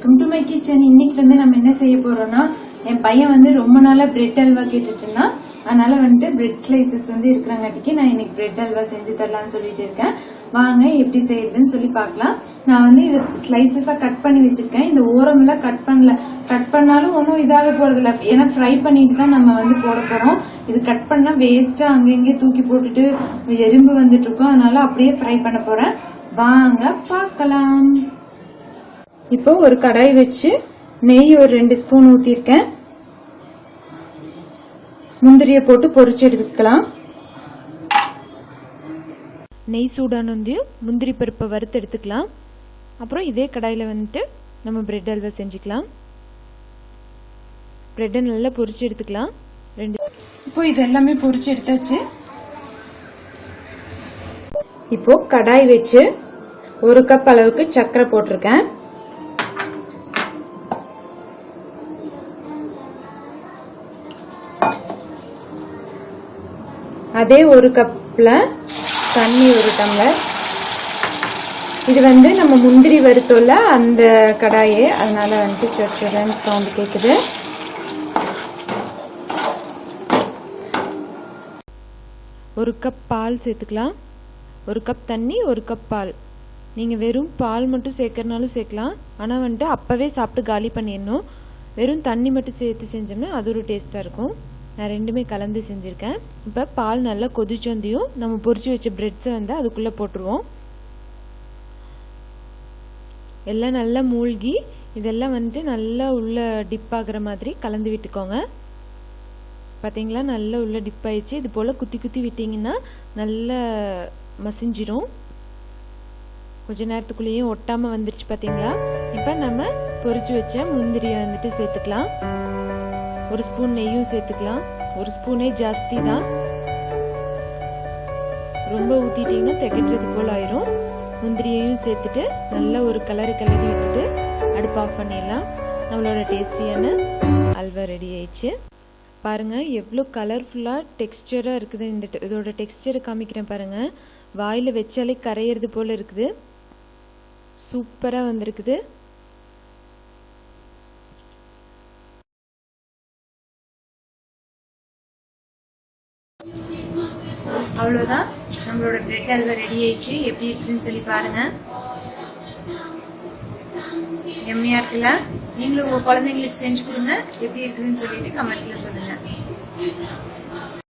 Welcome to my kitchen. இன்னைக்கு வந்து நம்ம என்ன செய்ய போறோம்னா, என் பையன் வந்து ரொம்ப நாளா பிரெட் அல்வா கேட்டுட்டு இருந்தான். அதனால வந்துட்டு பிரெட் ஸ்லைசஸ் வந்து இருக்கிறங்காட்டிக்கு நான் இன்னைக்கு பிரெட் அல்வா செஞ்சு தரலாம்னு சொல்லிட்டு இருக்கேன். வாங்க எப்படி செய்யறதுன்னு சொல்லி பார்க்கலாம். நான் வந்து இது ஸ்லைசஸா கட் பண்ணி வச்சிருக்கேன். இந்த ஓரம் எல்லாம் கட் பண்ணல. கட் பண்ணாலும் ஒன்னும் இதாக போறது இல்ல, ஏன்னா ஃப்ரை பண்ணிட்டு தான் நம்ம வந்து போட போறோம். இது கட் பண்ணா வேஸ்டா அங்கங்க தூக்கி போட்டுட்டு எறும்பு வந்துட்டு இருக்கும். அதனால அப்படியே ஃப்ரை பண்ண போறேன். வாங்க பார்க்கலாம். இப்போ ஒரு கடாய் வச்சு நெய் ஒரு 2 ஸ்பூன் ஊத்திருக்கேன். முந்திரிய போட்டு பொரிச்சு எடுத்துக்கலாம். நெய் சூடானது முந்திரி பருப்பை வறுத்து எடுத்துக்கலாம். அப்புறம் இதே கடாயில் வந்துட்டு நம்ம பிரெட் அல்வா செஞ்சுக்கலாம். பிரெட்டை நல்லா பொரிச்சு எடுத்துக்கலாம். இப்போ இது எல்லாமே பொரிச்சு எடுத்தாச்சு. இப்போ கடாய் வச்சு 1 கப் அளவுக்கு சர்க்கரை போட்டிருக்கேன். அதே 1 கப்ல தண்ணி 1 டம்ளர். இது வந்து நம்ம முந்திரி வறுத்தோல அந்த கடாயே, அதனால வந்துட்டு சொச்சோன்னு சவுண்ட் கேக்குது. ஒரு கப் பால் சேர்த்துக்கலாம். 1 கப் தண்ணி 1 கப் பால். நீங்கள் வெறும் பால் மட்டும் சேர்க்கறனாலும் சேர்க்கலாம். ஆனால் வந்துட்டு அப்போவே சாப்பிட்டு காலி பண்ணிடணும். வெறும் தண்ணி மட்டும் சேர்த்து செஞ்சோம்னா அது ஒரு டேஸ்ட்டாக இருக்கும். நான் ரெண்டுமே கலந்து செஞ்சுருக்கேன். இப்போ பால் நல்லா கொதிச்சோந்தையும் நம்ம பொரிச்சு வச்ச பிரெட்ஸை வந்து அதுக்குள்ளே போட்டுருவோம். எல்லாம் நல்லா மூழ்கி இதெல்லாம் வந்துட்டு நல்லா உள்ள டிப் ஆகிற மாதிரி கலந்து விட்டுக்கோங்க. பார்த்தீங்களா, நல்லா உள்ள டிப் ஆயிடுச்சு. இது போல் குத்தி குத்தி விட்டிங்கன்னா நல்லா மசிஞ்சிரும். கொஞ்ச நேரத்துக்குள்ளேயும் ஒட்டாமல் வந்துருச்சு. பார்த்தீங்களா, இப்போ நம்ம பொரிச்சு வச்ச முந்திரியை வந்துட்டு சேர்த்துக்கலாம். 1 ஸ்பூன் நெய்யும் சேர்த்துக்கலாம். 1 ஸ்பூனே ஜாஸ்தி தான், ரொம்ப ஊற்றிட்டிங்கன்னா திகட்டுறது போல் ஆயிரும். முந்திரியையும் சேர்த்துட்டு நல்லா ஒரு கிளறி விட்டுட்டு அடுப்பு ஆஃப் பண்ணிடலாம். நம்மளோட டேஸ்டியான அல்வா ரெடி ஆயிடுச்சு. பாருங்கள் எவ்வளோ கலர்ஃபுல்லாக டெக்ஸ்டராக இருக்குது. இதோட டெக்ஸ்டரை காமிக்கிறேன் பாருங்கள். வாயில் வச்சாலே கரையிறது போல் இருக்குது. சூப்பராக வந்திருக்குது. அவ்வளோதான், நம்மளோட பிரெட் அல்வா ரெடி ஆயிடுச்சு. எப்படி இருக்குதுன்னு சொல்லி பாருங்க. எம்மையா இருக்குல்ல? நீங்களும் உங்க குழந்தைங்களுக்கு செஞ்சு கொடுங்க. எப்படி இருக்குதுன்னு சொல்லிட்டு கமெண்ட்ல சொல்லுங்க.